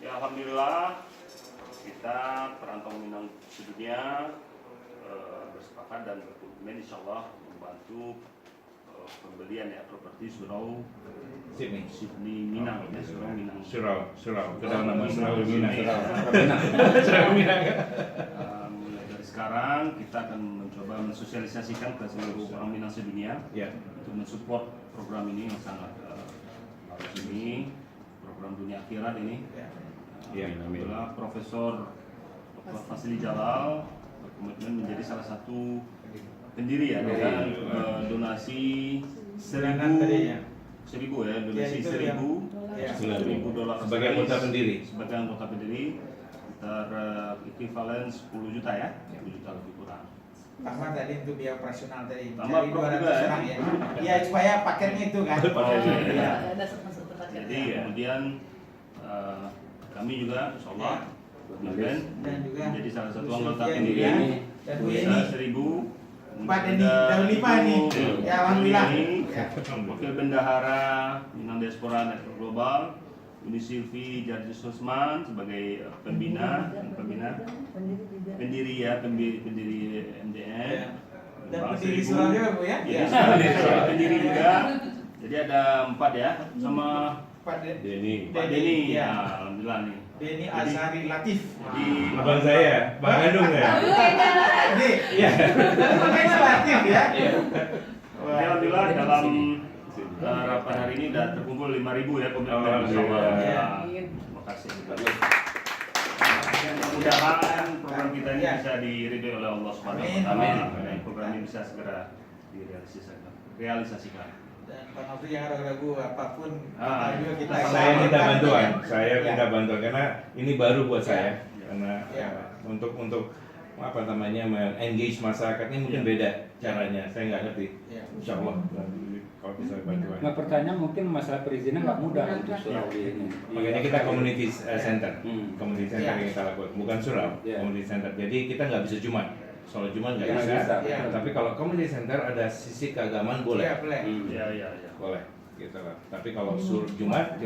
Ya, alhamdulillah kita perantau Minang sedunia bersepakat dan berkomitmen insya Allah membantu pembelian ya properti Surau Sydney Minang ya, Surau Minang. Surau. Kedal nama Surau Minang. Surau Minang. Mulai dari sekarang kita akan mencoba mensosialisasikan ke seluruh orang Minang sedunia untuk mensupport program ini yang sangat bagus ini, program dunia akhirat ini. Adalah Profesor Dr. Fasili Jalal berkomitmen menjadi salah satu pendiri ya dengan donasi 1.000 ya, donasi $1.000 sebagai anggota pendiri. Sebagai anggota pendiri ekuivalen 10 juta ya, 10 juta lebih kurang. Tambah tadi untuk biaya operasional tadi. Tambah Dari juga 200 orang ya. Ya supaya paketnya itu kan. Jadi kemudian kami juga insya Allah dan juga menjadi salah satu anggota pendiri dan Bu bisa Yeni. 1.000. Pak Denny, daun 5 nih. Ya alhamdulillah. Wakil Bendahara Minang Diaspora Network Global, Uni Silvi Jarjus Usman sebagai pendiri MDN. Dan pendiri Surau juga Bu ya? Iya, pendiri juga. Jadi ada 4 ya, sama Pak Denny. Ya, alhamdulillah nih. Denny Azhari Latif. Jadi Abang saya, Bang Andung ya. Jadi, Iya. namanya Latif ya. Jadi alhamdulillah dalam rapat hari ini sudah terkumpul 5.000 ya komitmen bersama. Terima kasih. Mudah-mudahan program kita ini bisa diridhoi oleh Allah Subhanahu wa taala dan program ini bisa segera direalisasikan. Dan Pak Nofri jangan ragu-ragu apapun juga kita. Saya minta bantuan. Karena ini baru buat saya. Karena untuk apa namanya engage masyarakatnya mungkin beda caranya. Saya nggak ngerti. Insya Allah kalau bisa bantuan. Nah, pertanyaan mungkin masalah perizinan nggak mudah untuk surau ini. Makanya kita community center, community center yang kita lakukan, bukan surau, community center. Jadi kita nggak bisa Jumat, sholat Jumat nggak bisa. Tapi kalau community center ada sisi keagamaan boleh. Boleh. Boleh, gitu lah. Tapi kalau Jumat,